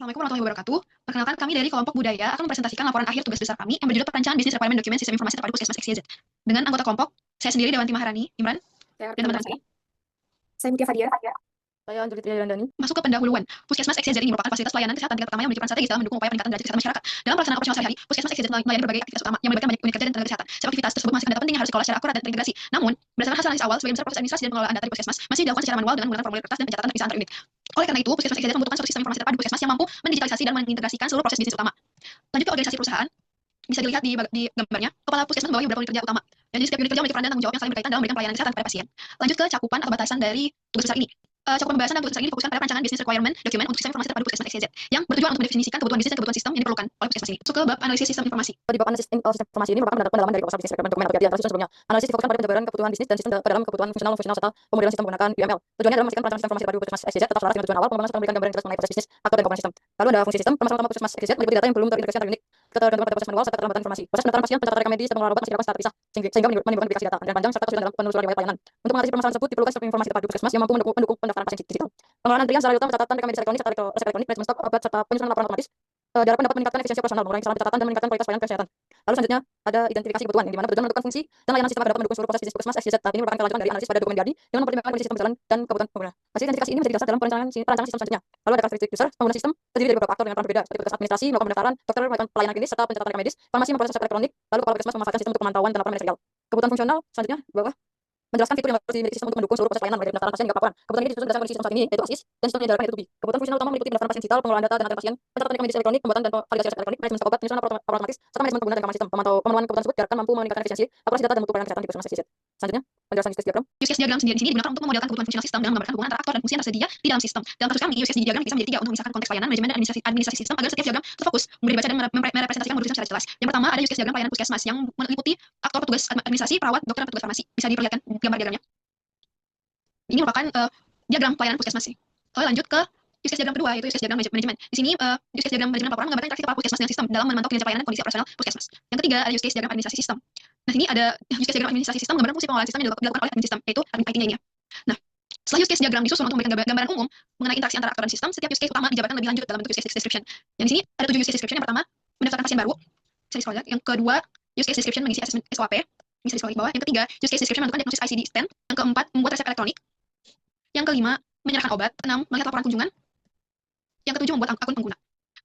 Assalamualaikum warahmatullahi wabarakatuh. Perkenalkan, kami dari kelompok budaya akan mempresentasikan laporan akhir tugas besar kami yang berjudul perancangan bisnis requirement dokumen sistem informasi terpadu Puskesmas XYZ. Dengan anggota kelompok, saya sendiri Dewanti Maharani, Imran, Saya dan teman-teman saya. Saya Mutia Fadia. Saya Anjali Triandani. Masuk ke pendahuluan. Puskesmas XYZ ini merupakan fasilitas pelayanan kesehatan tingkat pertama yang memiliki peran strategis dalam mendukung upaya peningkatan derajat kesehatan masyarakat. Dalam pelaksanaan operasional sehari-hari, Puskesmas XYZ melayani berbagai aktivitas utama yang melibatkan banyak unit kerja dan tenaga kesehatan. Setiap aktivitas tersebut menghasilkan data penting yang harus dikelola secara akurat dan terintegrasi. Namun, berdasarkan hasil analisis awal, sebagian besar proses administrasi dan pengelolaan data di Puskesmas masih dilakukan secara manual dengan menggunakan formulir kertas dan pencatatan terpisah antar unit. Oleh karena itu, Puskesmas XYZ membutuhkan suatu sistem informasi terpadu Puskesmas yang mampu mendigitalisasi dan mengintegrasikan seluruh proses bisnis utama. Lanjut ke organisasi perusahaan, bisa dilihat di gambarnya, kepala Puskesmas membawahi beberapa unit kerja utama. Jadi setiap unit kerja memiliki peran dan tanggung jawab yang saling berkaitan dalam memberikan pelayanan kesehatan kepada pasien. Lanjut ke cakupan atau batasan dari tugas besar ini. Cakupan pembahasan dan tugas besar ini difokuskan pada perancangan business requirement dokumen untuk sistem informasi terpadu Puskesmas XYZ yang bertujuan untuk mendefinisikan kebutuhan bisnis dan kebutuhan sistem yang diperlukan oleh Puskesmas ini. Masuk ke bab analisis sistem informasi. Di bab analisis informasi ini merupakan pendalaman dari proposal bisnis requirement dokumen atau PRD sebelumnya. Analisis difokuskan pada penjabaran kebutuhan bisnis dan sistem dalam kebutuhan fungsional serta pemodelan sistem menggunakan UML. Tujuannya adalah memastikan perancangan sistem informasi terpadu Puskesmas XYZ tetap selaras dengan tujuan awal pengembangan serta memberikan gambaran yang jelas mengenai proses bisnis, aktor dan komponen sistem. Lalu ada fungsi sistem, permasalahan utama Puskesmas XYZ meliputi data yang belum terintegrasi antar unit, ketergantungan pada proses manual serta keterlambatan informasi. Proses pendaftaran pasien, pencatatan rekam medis, dan pengelolaan obat masih dilakukan secara terpisah sehingga menimbulkan duplikasi data, antrian panjang serta kesulitan dalam penelusuran riwayat pelayanan. Untuk mengatasi permasalahan tersebut diperlukan sistem informasi terpadu Puskesmas yang mampu mendukung pendaftaran pasien digital. Pengelolaan antrian secara real time, pencatatan rekam medis elektronik serta resep elektronik, manajemen stok obat serta penyusunan laporan otomatis diharapkan dapat meningkatkan efisiensi operasional, mengurangi kesalahan pencatatan dan meningkatkan kualitas pelayanan kesehatan. Lalu selanjutnya ada identifikasi kebutuhan yang dimana tujuan menentukan fungsi dan layanan sistem agar dapat mendukung seluruh proses bisnis Puskesmas XYZ. Tahap ini merupakan kelanjutan dari analisis pada dokumen DADI dengan mempertimbangkan kondisi sistem berjalan dan kebutuhan pengguna. Hasil identifikasi ini menjadi dasar dalam perancangan sistem selanjutnya. Lalu ada karakteristik dasar pengguna sistem terdiri dari beberapa aktor dengan peran berbeda seperti petugas administrasi melakukan pendaftaran, dokter melakukan pelayanan klinis serta pencatatan rekam medis, farmasi memproses resep elektronik, lalu kepala Puskesmas memanfaatkan sistem untuk pemantauan dan laporan manajerial. Kebutuhan fungsional selanjutnya di bawah menjelaskan fitur yang harus dimiliki sistem untuk mendukung seluruh proses pelayanan mulai dari pendaftaran pasien hingga pelaporan. Kebutuhan ini disusun berdasarkan kondisi sistem saat ini yaitu ASIS dan sistem yang dijalankan yaitu BI. Kebutuhan fungsional utama meliputi pendaftaran pasien digital, pengelolaan data dan antar pasien, pencatatan rekam medis elektronik, pembuatan dan validasi resep elektronik, manajemen stok obat, penyusunan laporan otomatis, serta manajemen pengguna dan keamanan sistem. Pemenuhan kebutuhan tersebut diharapkan mampu meningkatkan efisiensi, akurasi data dan mutu pelayanan kesehatan di Puskesmas XYZ. Selanjutnya, penjelasan use case diagram. Use case diagram sendiri di sini digunakan untuk memodelkan kebutuhan fungsional sistem dan menggambarkan hubungan antara aktor dan fungsi yang tersedia di dalam sistem. Dalam kasus kami, use case diagram bisa menjadi tiga untuk memisahkan konteks pelayanan, manajemen dan administrasi sistem agar setiap diagram terfokus, mudah dibaca dan merepresentasikan modul secara jelas. Yang pertama ada use case diagram pelayanan Puskesmas yang meliputi aktor petugas administrasi, perawat, dokter, dan petugas farmasi. Bisa diperlihatkan gambar diagramnya. Ini merupakan diagram pelayanan Puskesmas sih. Lalu lanjut ke use case diagram kedua, yaitu use case diagram manajemen. Di sini use case diagram manajemen laporan menggambarkan interaksi kepala Puskesmas dengan sistem dalam memantau kinerja pelayanan dan kondisi operasional Puskesmas. Yang ketiga ada use case diagram administrasi sistem. Nah, sini ada use case diagram administrasi sistem menggambarkan fungsi pengelolaan sistem yang dilakukan oleh admin sistem, yaitu admin IT-nya ini ya. Nah, setelah use case diagram disusun untuk memberikan gambaran umum mengenai interaksi antara aktor dan sistem, setiap use case utama dijabarkan lebih lanjut dalam bentuk use case description. Yang di sini ada 7 use case description. Yang pertama, mendaftarkan pasien baru. Bisa di scroll lihat. Yang kedua, use case description mengisi asesmen SOAP. Bisa di scroll di bawah. Yang ketiga, use case description menentukan diagnosis ICD scan. Yang keempat, membuat resep elektronik. Yang kelima, menyerahkan obat. Keenam, melihat laporan kunjungan. Yang ketujuh, membuat akun pengguna.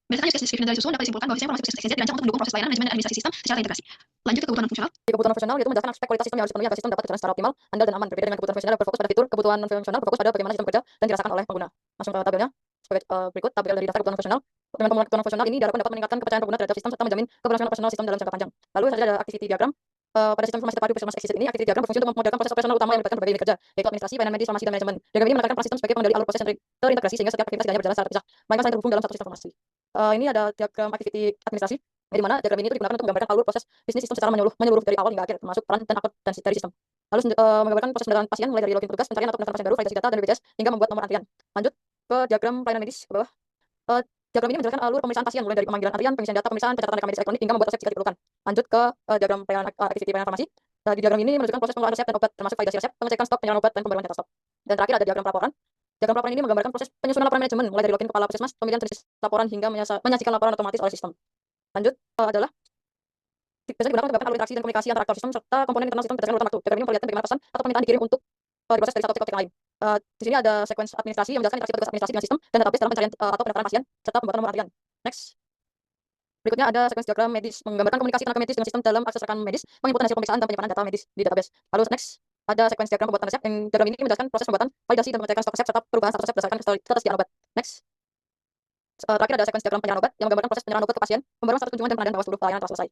Berdasarkan use case description dari susun dapat disimpulkan bahwa sistem informasi Puskesmas XYZ dirancang untuk mendukung proses pelayanan manajemen dan administrasi sistem secara terintegrasi. Lanjut ke kebutuhan fungsional. Kebutuhan fungsional yaitu menjelaskan aspek kualitas sistem yang harus dipenuhi agar sistem dapat berjalan secara optimal, andal dan aman. Berbeda dengan kebutuhan fungsional berfokus pada fitur, kebutuhan fungsional berfokus pada bagaimana sistem bekerja dan dirasakan oleh pengguna. Langsung ke tabelnya sebagai berikut tabel dari daftar kebutuhan fungsional. Dengan penggunaan kebutuhan fungsional ini diharapkan dapat meningkatkan kepercayaan pengguna terhadap sistem serta menjamin keberlangsungan operasional sistem dalam jangka panjang. Lalu saja ada activity diagram. Pada sistem informasi terpadu Puskesmas XYZ ini, activity diagram berfungsi untuk memodelkan proses operasional utama yang melibatkan berbagai unit kerja, yaitu administrasi, pelayanan medis, farmasi, dan manajemen. Diagram ini menekankan peran sistem sebagai pengendali alur proses yang terintegrasi sehingga setiap aktivitas tidak hanya berjalan secara terpisah, melainkan saling terhubung dalam satu sistem informasi. Ini ada diagram activity administrasi, di mana diagram ini itu digunakan untuk menggambarkan alur proses bisnis sistem secara menyeluruh dari awal hingga akhir, termasuk peran dan aktor dari sistem. Lalu menggambarkan proses pendataan pasien mulai dari login petugas, pencarian atau pendaftaran pasien baru, validasi data dan BPJS hingga membuat nomor antrian. Lanjut ke diagram pelayanan medis ke bawah. Diagram ini menjelaskan alur pemeriksaan pasien mulai dari pemanggilan antrian, pengisian data, pemeriksaan, pencatatan rekam medis elektronik hingga membuat resep jika diperlukan. Lanjut ke diagram pelayanan activity pelayanan farmasi. Di diagram ini menunjukkan proses pengelolaan resep dan obat termasuk validasi resep, pengecekan stok, penyerahan obat dan pembaruan data stok. Dan terakhir ada diagram pelaporan. Diagram pelaporan ini menggambarkan proses penyusunan laporan manajemen mulai dari login kepala Puskesmas, pemilihan jenis laporan hingga menyajikan laporan otomatis oleh sistem. Lanjut adalah biasanya digunakan untuk menggambarkan alur interaksi dan komunikasi antara aktor sistem serta komponen internal sistem berdasarkan urutan waktu. Diagram ini memperlihatkan bagaimana pesan atau permintaan dikirim untuk diproses dari satu titik ke titik lain. Di sini ada sequence administrasi yang menjelaskan interaksi petugas administrasi dengan sistem dan database dalam pencarian atau pendaftaran pasien serta pembuatan nomor antrian. Next. Berikutnya ada sequence diagram medis menggambarkan komunikasi tenaga medis dengan sistem dalam akses rekam medis, penginputan hasil pemeriksaan dan penyimpanan data medis di database. Lalu next ada sequence diagram pembuatan resep. Yang diagram ini menjelaskan proses pembuatan, validasi dan pengecekan stok resep serta perubahan status resep berdasarkan ketersediaan obat. Next. Terakhir ada sequence diagram penyerahan obat yang menggambarkan proses penyerahan obat ke pasien, pembaruan status kunjungan dan pengadaan bahwa seluruh pelayanan telah selesai.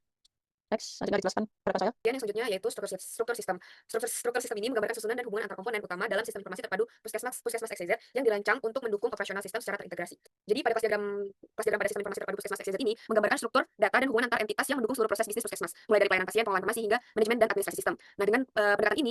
Next, selanjutnya dijelaskan rekan saya. Yang selanjutnya yaitu struktur sistem. Struktur sistem ini menggambarkan susunan dan hubungan antar komponen utama dalam sistem informasi terpadu Puskesmas XYZ yang dirancang untuk mendukung operasional sistem secara terintegrasi. Jadi pada kelas diagram pada sistem informasi terpadu Puskesmas XYZ ini menggambarkan struktur, data dan hubungan antar entitas yang mendukung seluruh proses bisnis Puskesmas, mulai dari pelayanan pasien, pengelolaan farmasi hingga manajemen dan administrasi sistem. Nah, dengan pendekatan ini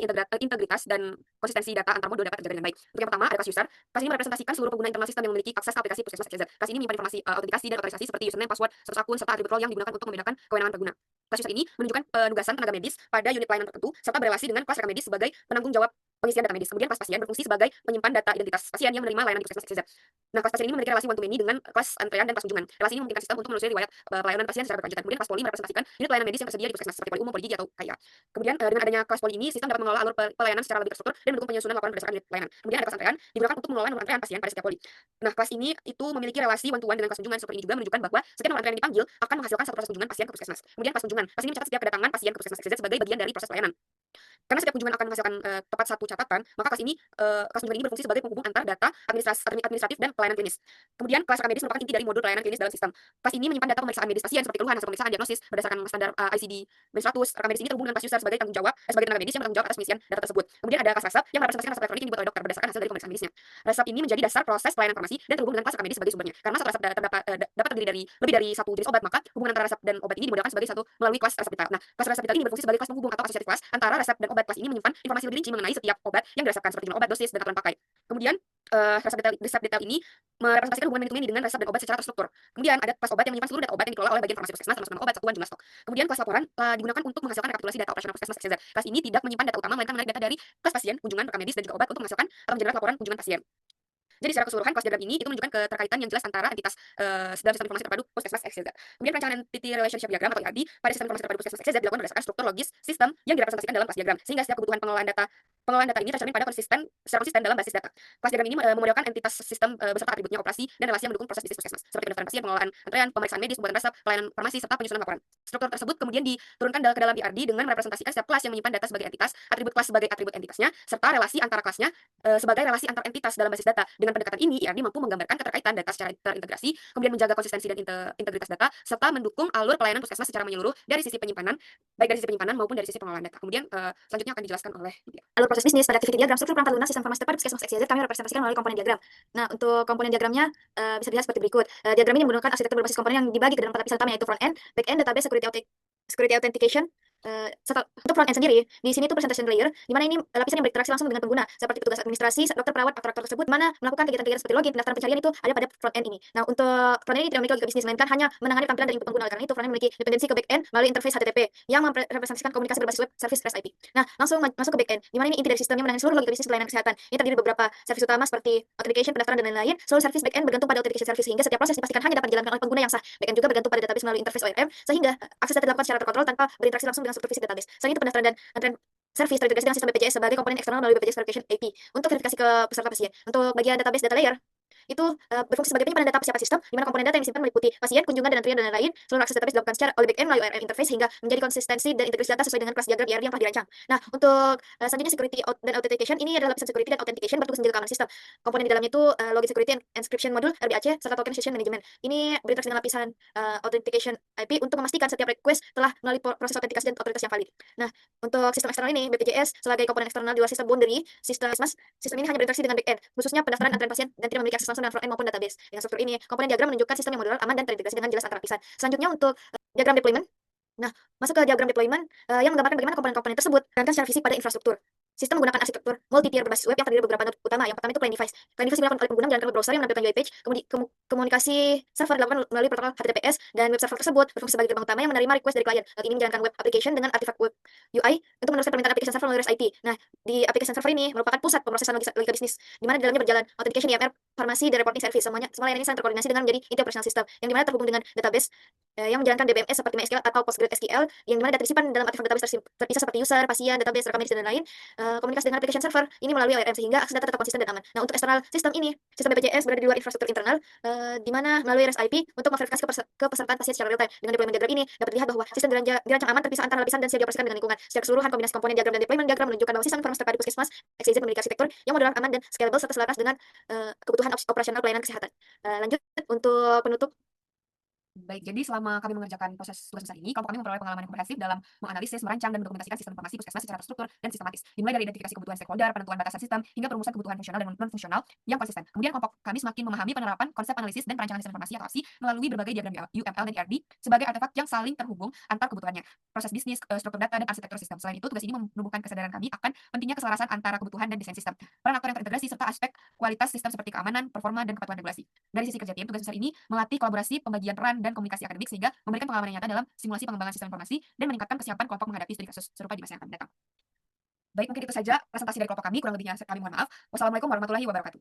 integritas dan konsistensi data antar modul dapat terjaga dengan baik. Untuk yang pertama ada class user. Class ini merepresentasikan seluruh pengguna internal sistem yang memiliki akses ke aplikasi Puskesmas XYZ. Class ini menyimpan informasi autentikasi dan otorisasi seperti username, password, status akun serta atribut role yang digunakan untuk membedakan kewenangan pengguna. Kelas user ini menunjukkan penugasan tenaga medis pada unit pelayanan tertentu serta berelasi dengan kelas rekam medis sebagai penanggung jawab pengisian data medis. Kemudian kelas pasien berfungsi sebagai penyimpan data identitas pasien yang menerima layanan di puskesmas XYZ. Nah, kelas pasien ini memiliki relasi one to many dengan kelas antrean dan kelas kunjungan. Relasi ini memungkinkan sistem untuk menelusuri riwayat pelayanan pasien secara berkelanjutan. Kemudian kelas poli merepresentasikan unit pelayanan medis yang tersedia di puskesmas seperti poli umum, poli gigi atau KIA. Kemudian dengan adanya kelas poli ini, sistem dapat mengelola alur pelayanan secara lebih terstruktur dan mendukung penyusunan laporan berdasarkan unit pelayanan. Kemudian ada kelas antrean digunakan untuk mengelola nomor antrean pasien pada setiap poli. Nah, kelas ini itu memiliki relasi one to one dengan kelas kunjungan. Seperti ini juga menunjukkan bahwa setiap nomor antrean yang dipanggil akan menghasilkan satu proses kunjungan pasien ke puskesmas. Kemudian kelas kunjungan. Kelas ini mencatat setiap kedatangan pasien ke puskesmas XYZ sebagai bagian dari proses pelayanan. Karena setiap kunjungan akan menghasilkan tepat satu catatan, maka kelas kunjungan ini berfungsi sebagai penghubung antar data administratif dan pelayanan klinis. Kemudian kelas rekam medis merupakan inti dari modul pelayanan klinis dalam sistem. Kelas ini menyimpan data pemeriksaan medis pasien seperti keluhan, hasil pemeriksaan, diagnosis berdasarkan standar ICD-10. Rekam medis ini terhubung dengan kelas user sebagai sebagai tenaga medis yang bertanggung jawab atas pengisian data tersebut. Kemudian ada kelas resep yang merepresentasikan resep elektronik yang dibuat oleh dokter berdasarkan hasil dari pemeriksaan medisnya. Resep ini menjadi dasar proses pelayanan farmasi dan terhubung dengan kelas rekam medis sebagai sumbernya. Karena satu resep dapat terdiri dari lebih dari satu jenis obat, maka hubungan antara resep dan obat ini dimodelkan sebagai satu melalui kelas resep detail. Nah, kelas resep detail ini berfungsi sebagai kelas penghubung atau asosiatif kelas antara resep dan obat. Kelas ini menyimpan informasi lebih rinci mengenai setiap obat yang diresepkan seperti jumlah obat, dosis, dan aturan pakai. Kemudian resep detail ini merepresentasikan hubungan many to many dengan resep dan obat secara terstruktur. Kemudian ada kelas obat yang menyimpan seluruh data obat yang dikelola oleh bagian farmasi puskesmas termasuk nama obat, satuan, jumlah stok. Kemudian kelas laporan digunakan untuk menghasilkan rekapitulasi data operasional puskesmas XYZ. Kelas ini tidak menyimpan data utama melainkan menarik data dari kelas pasien, kunjungan, rekam medis, dan juga obat untuk menghasilkan atau mengenerate laporan kunjungan pasien. Jadi secara keseluruhan kelas diagram ini itu menunjukkan keterkaitan yang jelas antara entitas dalam sistem informasi terpadu puskesmas XYZ. Kemudian perancangan entity relationship diagram atau ERD pada sistem informasi terpadu puskesmas XYZ dilakukan berdasarkan struktur logis sistem yang direpresentasikan dalam kelas diagram, sehingga setiap kebutuhan pengelolaan data ini tercermin secara konsisten dalam basis data. Kelas diagram ini memodelkan entitas sistem beserta atributnya, operasi, dan relasi yang mendukung proses bisnis puskesmas seperti pendaftaran pasien, pengelolaan antrean, pemeriksaan medis, pembuatan resep, pelayanan farmasi, serta penyusunan laporan. Struktur tersebut kemudian diturunkan ke dalam ERD dengan merepresentasikan setiap kelas yang menyimpan data sebagai entitas, atribut kelas sebagai atribut entitasnya, serta relasi antara kelasnya sebagai relasi antar entitas dalam basis data. Dengan pendekatan ini, ERD mampu menggambarkan keterkaitan data secara terintegrasi, kemudian menjaga konsistensi dan integritas data, serta mendukung alur pelayanan puskesmas secara menyeluruh dari sisi penyimpanan, baik dari sisi penyimpanan maupun dari sisi pengelolaan data. Kemudian selanjutnya akan dijelaskan oleh Lydia. Alur proses bisnis pada activity diagram struktur perangkat lunak sistem informasi terpadu puskesmas XYZ kami representasikan melalui komponen diagram. Nah, untuk komponen diagramnya bisa dilihat seperti berikut. Diagram ini menggunakan arsitektur berbasis komponen yang dibagi ke dalam 4 lapisan utama yaitu front end, back end, database, security authentication. Untuk front end sendiri, di sini itu presentation layer, di mana ini lapisan yang berinteraksi langsung dengan pengguna, seperti petugas administrasi, dokter, perawat, aktor-aktor tersebut, mana melakukan kegiatan-kegiatan seperti login, pendaftaran pencarian itu ada pada front end ini. Nah, untuk front end ini tidak memiliki logika bisnis, melainkan hanya menangani tampilan dari input pengguna. Karena itu front end memiliki dependensi ke back end melalui interface HTTP yang merepresentasikan komunikasi berbasis web service REST IP. Nah, langsung masuk ke back end, di mana ini inti dari sistem yang menangani seluruh logika bisnis pelayanan kesehatan. Ini terdiri dari beberapa service utama seperti authentication, pendaftaran, dan lain-lain. Seluruh service back end bergantung pada authentication service sehingga setiap proses dipastikan hanya dapat dijalankan oleh pengguna yang sah. Back end juga bergantung pada database melalui interface ORM sehingga akses data dilakukan secara terkontrol tanpa berinteraksi langsung dengan struktur fisik database. Selain itu pendaftaran dan antrean service terintegrasi dengan sistem BPJS sebagai komponen eksternal melalui BPJS Verification API untuk verifikasi ke peserta pasien. Untuk bagian database data layer itu berfungsi sebagai penyimpanan data persiapan sistem di mana komponen data yang disimpan meliputi pasien, kunjungan, dan antrian dan lain-lain. Seluruh akses database dilakukan secara oleh back end melalui ORM interface hingga menjadi konsistensi dan integritas data sesuai dengan kelas diagram ERD yang telah dirancang. Nah, untuk selanjutnya security dan authentication ini adalah lapisan security dan authentication bertugas menjaga keamanan sistem. Komponen di dalamnya itu login security and encryption module RBAC serta token session management. Ini berinteraksi dengan lapisan authentication IP untuk memastikan setiap request telah melalui proses autentikasi dan otoritas yang valid. Nah, untuk sistem eksternal ini BPJS sebagai komponen eksternal di luar sistem boundary sistem ini hanya berinteraksi dengan back end, khususnya pendaftaran antrean pasien dan tidak memiliki akses langsung dengan front end maupun database. Dengan struktur ini, komponen diagram menunjukkan sistem yang modular, aman, dan terintegrasi dengan jelas antar lapisan. Selanjutnya untuk diagram deployment. Nah, masuk ke diagram deployment yang menggambarkan bagaimana komponen-komponen tersebut berangkat secara fisik pada infrastruktur. Sistem menggunakan arsitektur multi-tier berbasis web yang terdiri dari beberapa node utama. Yang pertama itu client device. Client device digunakan oleh pengguna menjalankan web browser yang menampilkan UI page. Komunikasi server dilakukan melalui protokol HTTPS dan web server tersebut berfungsi sebagai gerbang utama yang menerima request dari klien. Ini menjalankan web application dengan artifact web UI untuk meneruskan permintaan application server melalui REST IP. Nah, di application server ini merupakan pusat pemrosesan logika bisnis di mana di dalamnya berjalan authentication, IMR, farmasi, dan reporting service. Semua layanan ini saling terkoordinasi dengan menjadi inti operational system yang dimana terhubung dengan database yang menjalankan DBMS seperti MySQL atau PostgreSQL yang dimana data disimpan dalam artefak database terpisah seperti user, pasien, database, rekam medis, dan lain-lain. Komunikasi dengan application server ini melalui ORM sehingga akses data tetap konsisten dan aman. Nah, untuk eksternal sistem ini, sistem BPJS berada di luar infrastruktur internal di mana melalui REST IP untuk memverifikasi kepesertaan pasien secara real time. Dengan deployment diagram ini dapat dilihat bahwa sistem dirancang aman, terpisah antar lapisan, dan siap dioperasikan dengan lingkungan. Secara keseluruhan, kombinasi komponen diagram dan deployment diagram menunjukkan bahwa sistem informasi terpadu puskesmas XYZ memiliki arsitektur yang modular, aman, dan scalable serta selaras dengan kebutuhan operasional pelayanan kesehatan. Lanjut untuk penutup. Baik, jadi selama kami mengerjakan proses tugas besar ini, kelompok kami memperoleh pengalaman yang komprehensif dalam menganalisis, merancang, dan mendokumentasikan sistem informasi puskesmas secara terstruktur dan sistematis, dimulai dari identifikasi kebutuhan stakeholder, penentuan batasan sistem, hingga perumusan kebutuhan fungsional dan non-fungsional yang konsisten. Kemudian kelompok kami semakin memahami penerapan konsep analisis dan perancangan sistem informasi atau APSI melalui berbagai diagram UML dan ERD sebagai artefak yang saling terhubung antar kebutuhannya, proses bisnis, struktur data, dan arsitektur sistem. Selain itu, tugas ini menumbuhkan kesadaran kami akan pentingnya keselarasan antara kebutuhan dan desain sistem, peran aktor yang terintegrasi, serta aspek kualitas sistem seperti keamanan, performa, dan kepatuhan regulasi. Dari sisi kerja tim, tugas besar ini melatih kolaborasi, pembagian peran, dan dan komunikasi akademik sehingga memberikan pengalaman yang nyata dalam simulasi pengembangan sistem informasi dan meningkatkan kesiapan kelompok menghadapi studi kasus serupa di masa yang akan mendatang. Baik, mungkin itu saja presentasi dari kelompok kami, kurang lebihnya kami mohon maaf. Wassalamualaikum warahmatullahi wabarakatuh.